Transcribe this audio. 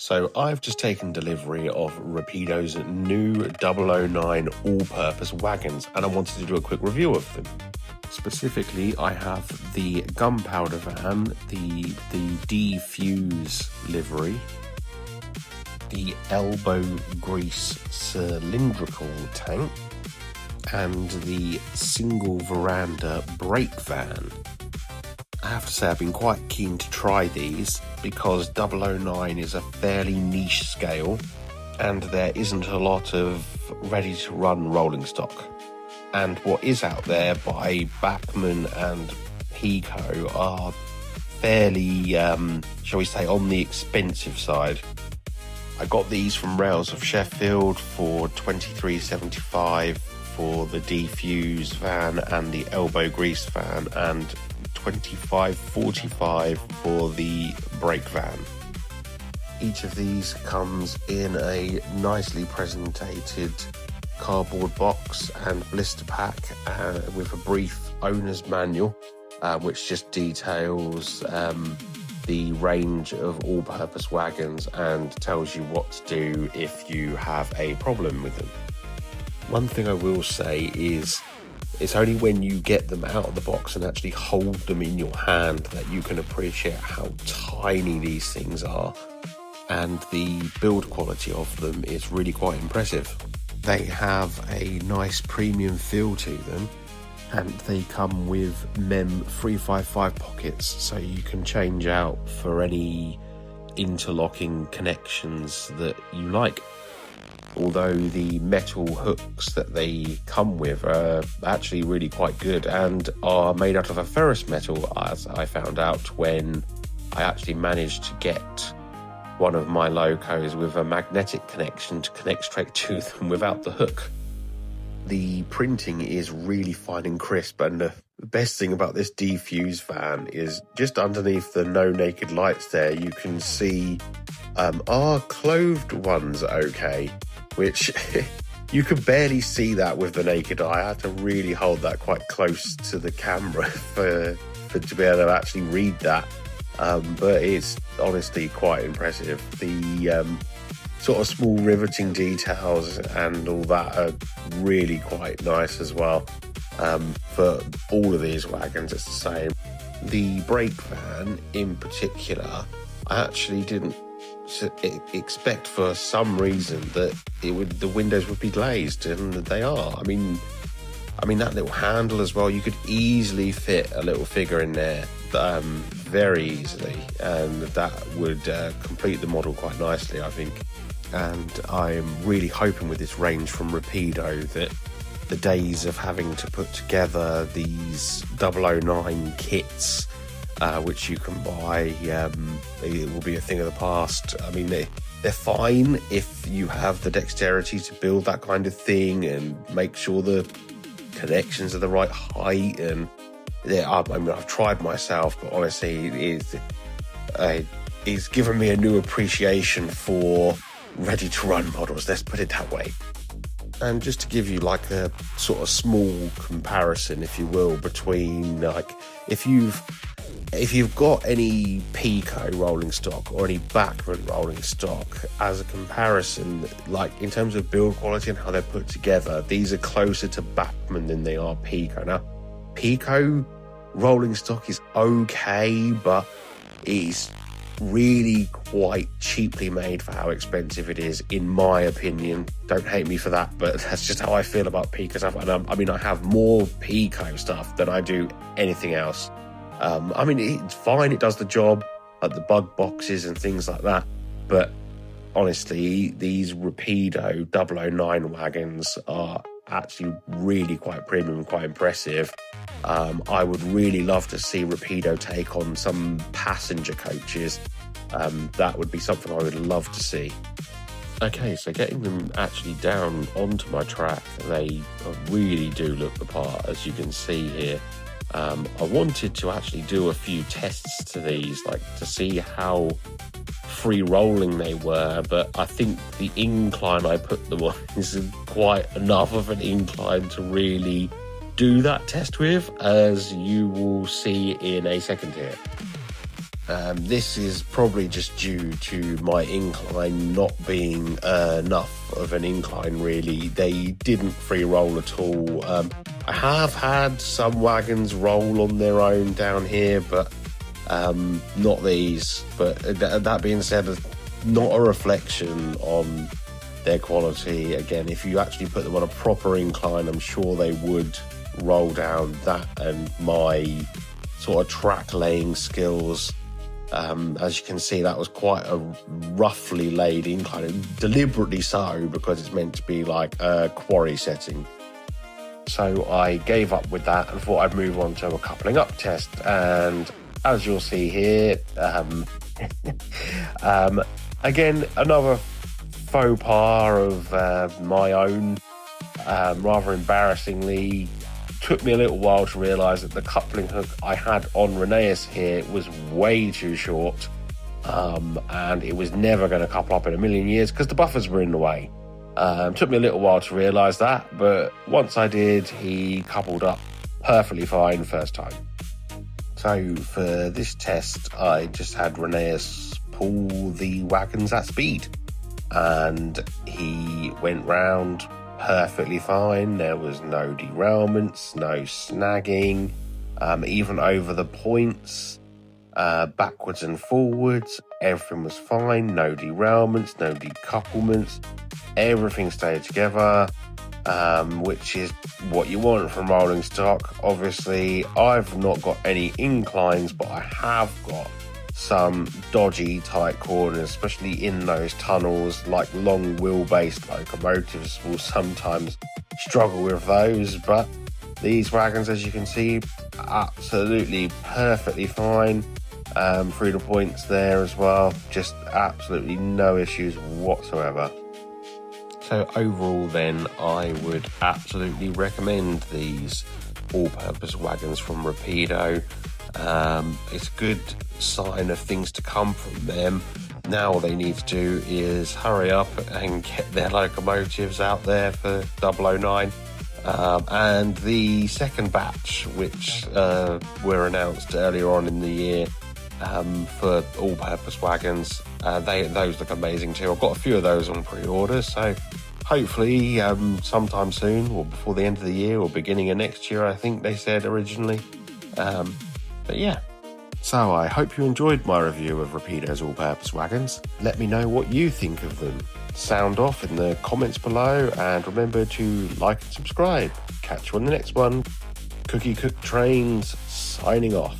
So I've just taken delivery of Rapido's new 009 all-purpose wagons, and I wanted to do a quick review of them. Specifically, I have the gunpowder van, the defuse livery, the elbow grease cylindrical tank, and the single veranda brake van. I have to say I've been quite keen to try these because 009 is a fairly niche scale and there isn't a lot of ready-to-run rolling stock. And what is out there by Bachmann and Pico are fairly, shall we say, on the expensive side. I got these from Rails of Sheffield for $23.75 for the defuse van and the elbow grease van, and $25.45 for the brake van. Each of these comes in a nicely presentated cardboard box and blister pack with a brief owner's manual, which just details the range of all-purpose wagons and tells you what to do if you have a problem with them. One thing I will say is it's only when you get them out of the box and actually hold them in your hand that you can appreciate how tiny these things are, and the build quality of them is really quite impressive. They have a nice premium feel to them, and they come with MEM 355 pockets, so you can change out for any interlocking connections that you like. Although the metal hooks that they come with are actually really quite good and are made out of a ferrous metal, as I found out when I actually managed to get one of my locos with a magnetic connection to connect straight to them without the hook. The printing is really fine and crisp, and the best thing about this defuse van is just underneath the no naked lights there you can see are clothed ones okay, which you could barely see that with the naked eye. I had to really hold that quite close to the camera for to be able to actually read that. But it's honestly quite impressive. The sort of small riveting details and all that are really quite nice as well. For all of these wagons, it's the same. The brake van in particular, I actually didn't expect for some reason that the windows would be glazed, and they are. I mean that little handle as well, you could easily fit a little figure in there very easily, and that would complete the model quite nicely, I think. And I'm really hoping with this range from Rapido that the days of having to put together these 009 kits, which you can buy, it will be a thing of the past. I mean, they're fine if you have the dexterity to build that kind of thing and make sure the connections are the right height. And I've tried myself, but honestly, it's given me a new appreciation for ready-to-run models, let's put it that way. And just to give you like a sort of small comparison, if you will, between like if you've got any Pico rolling stock or any Bachmann rolling stock, as a comparison, like in terms of build quality and how they're put together, these are closer to Bachmann than they are Pico. Now, Pico rolling stock is okay, but it's really quite cheaply made for how expensive it is, in my opinion. Don't hate me for that, but that's just how I feel about Pico stuff. And I have more Pico stuff than I do anything else. It's fine, it does the job, like the bug boxes and things like that, but honestly, these Rapido 009 wagons are actually really quite premium and quite impressive. I would really love to see Rapido take on some passenger coaches. That would be something I would love to see. Okay, so getting them actually down onto my track, they really do look the part, as you can see here. I wanted to actually do a few tests to these, like to see how free rolling they were, but I think the incline I put them on is quite enough of an incline to really do that test with, as you will see in a second here. This is probably just due to my incline not being enough of an incline, really. They didn't free roll at all. I have had some wagons roll on their own down here, but not these. But that being said, not a reflection on their quality. Again, if you actually put them on a proper incline, I'm sure they would roll down. That and my sort of track laying skills. As you can see, that was quite a roughly laid incline, deliberately so, because it's meant to be like a quarry setting. So I gave up with that and thought I'd move on to a coupling up test. And as you'll see here, again, another faux pas of my own, rather embarrassingly. Took me a little while to realise that the coupling hook I had on Rheneas here was way too short, and it was never going to couple up in a million years because the buffers were in the way. Took me a little while to realise that, but once I did, he coupled up perfectly fine first time. So for this test, I just had Rheneas pull the wagons at speed, and he went round perfectly fine. There was no derailments, no snagging, even over the points, backwards and forwards, everything was fine. No derailments, no decouplements, everything stayed together, which is what you want from rolling stock. Obviously, I've not got any inclines, but I have got some dodgy tight corners, especially in those tunnels. Like long wheel-based locomotives will sometimes struggle with those, but these wagons, as you can see, absolutely perfectly fine. Through the points there as well, just absolutely no issues whatsoever. So overall then, I would absolutely recommend these all-purpose wagons from Rapido. It's a good sign of things to come from them. Now all they need to do is hurry up and get their locomotives out there for 009. And the second batch, which were announced earlier on in the year for all-purpose wagons, those look amazing too. I've got a few of those on pre-order, so hopefully sometime soon, or before the end of the year or beginning of next year, I think they said originally. But yeah, so I hope you enjoyed my review of Rapido's all-purpose wagons. Let me know what you think of them. Sound off in the comments below, and remember to like and subscribe. Catch you on the next one. Cookie Cook Trains signing off.